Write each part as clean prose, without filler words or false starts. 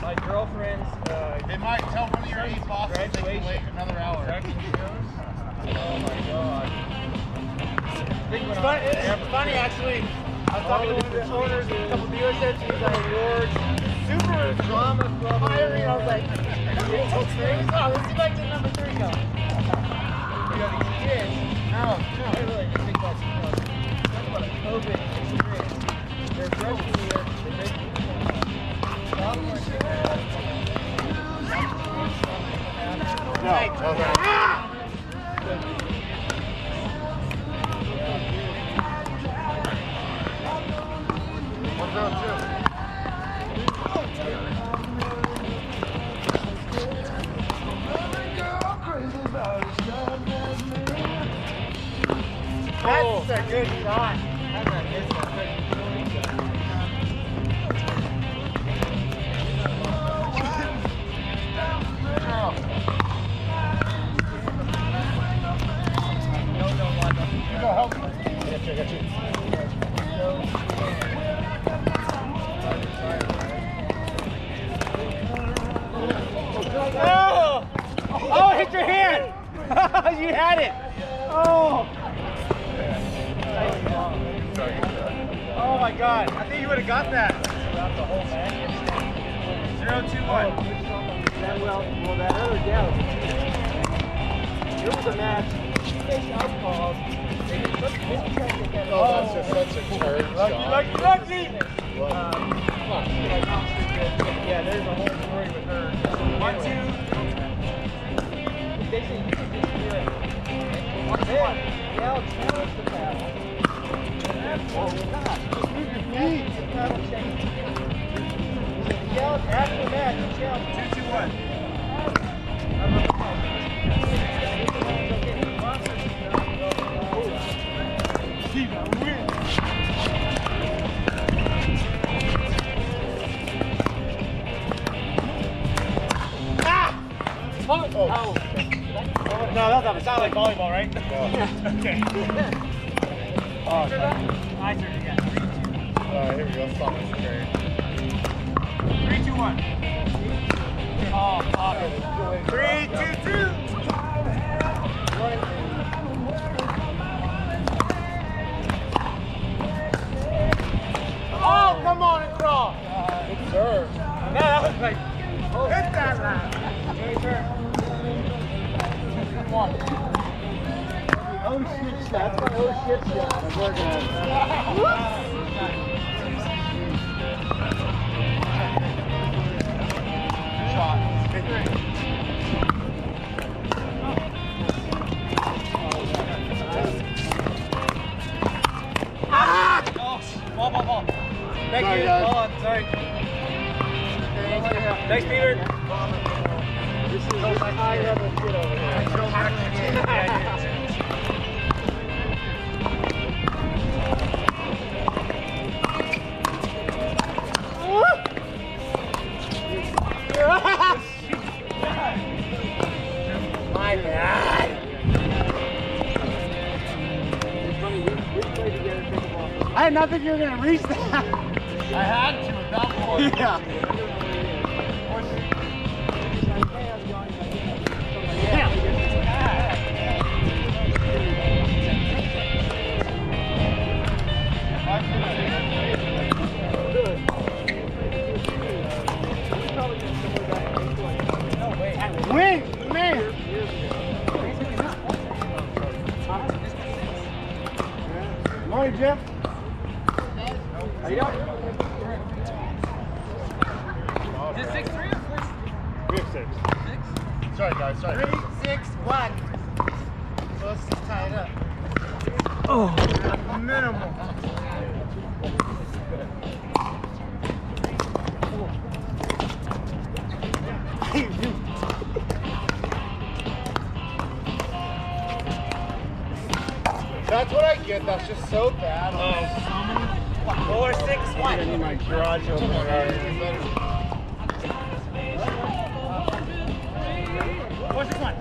my girlfriend's they might tell one of your 8 bosses they can wait another hour. Oh my god. It's funny actually. I was talking to one of the owners of a couple dealerships. He was like, awards, super drama club hiring. I was like, let's see if I can get number 3 going. You know, these kids, they really just think about talk about a COVID experience. Their freshman year, That's a good shot. That's a good shot. Go help me. Got you. Oh, hit your hand! You had it! Oh! Oh my god, I think you would have got that. 0-2-1. Well, that other gal. There was a match. Oh, that's just such a turd shot. Lucky! Yeah, there's a whole story with her. 1-2. They say you should just do it. Yell, challenge the paddle. Oh, God. Just move your feet. The paddle change. Yell after the match. Yell. 2-2-1. No, that sounded like volleyball, right? Yeah. Okay. Oh, my turn again. 3-2. Alright, here we go. Stop this turn. 3-2-1. Oh, awesome. 3-2-2. Oh, come on and crawl. Good serve. No, that was like, hit that round. Your turn. Come on. Oh shit, that's my oh shit shot. I'm working on it. Shot. Ah! Oh, ball. Thank you. Guys. Hold on, sorry. Thanks, Peter. This is high level shit over here. My bad. I did not think you were going to reach that. I had to at that point. Yeah. Win, man. Morning, Jim. How you doing? Is it 6-3 or 4-6? We have 6. Sorry, guys. Sorry. 3, 6, 1. So let's just tie it up. Oh. Minimal. That's what I get. That's just so bad. 4, 6, 1. I need my garage open. What's this one?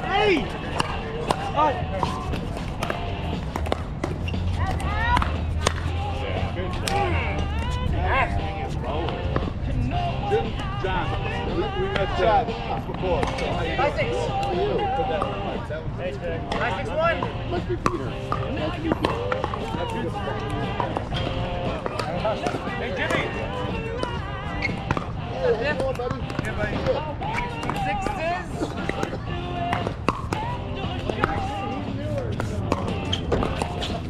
Hey! Oh! John. We met Chad before. 5-6. Thanks, man. 5-6-1. Must be Peter. Must be Peter. Hey, Jimmy. Hey, how you doing, buddy? Yeah, buddy. Good. 6-6.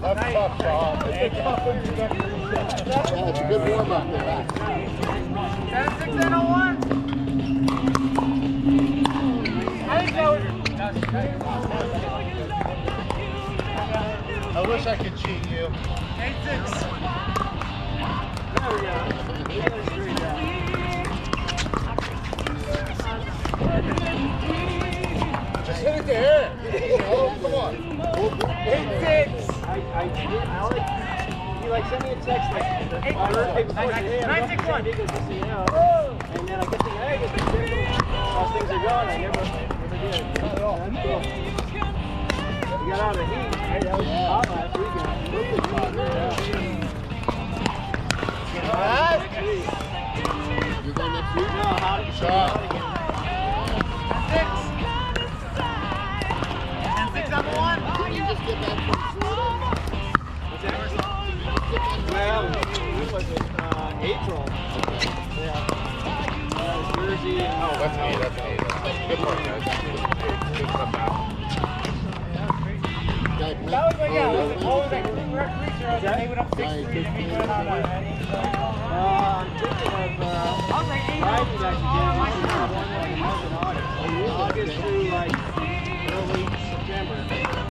That's tough, Sean. It's a tough introductory shot. Yeah, it's a good warm-up there. 7-6-1. I think that was... I wish I could cheat you. 8-6. There we go. Just hit it there. Oh, come on. 8-6. You like send me a text like Eight, my birthday before 9-6-1. and then I get thinking, hey, this is how's things are going. I never did. That's cool. We got out of the heat, right? That was hot last weekend. You going next week? No, hot. Shot. 10-6 on the one. Didn't you just get back from Florida? What's that? Well, when was it? April. Yeah. Jersey. Oh, That's me. Good work, guys. Good stuff out. Guy, That was like, yeah, it was always like, we were at free throws and they went up 6-3 and we went on that. I'm thinking of I was like, 8-0. riding actually. Yeah, in August through like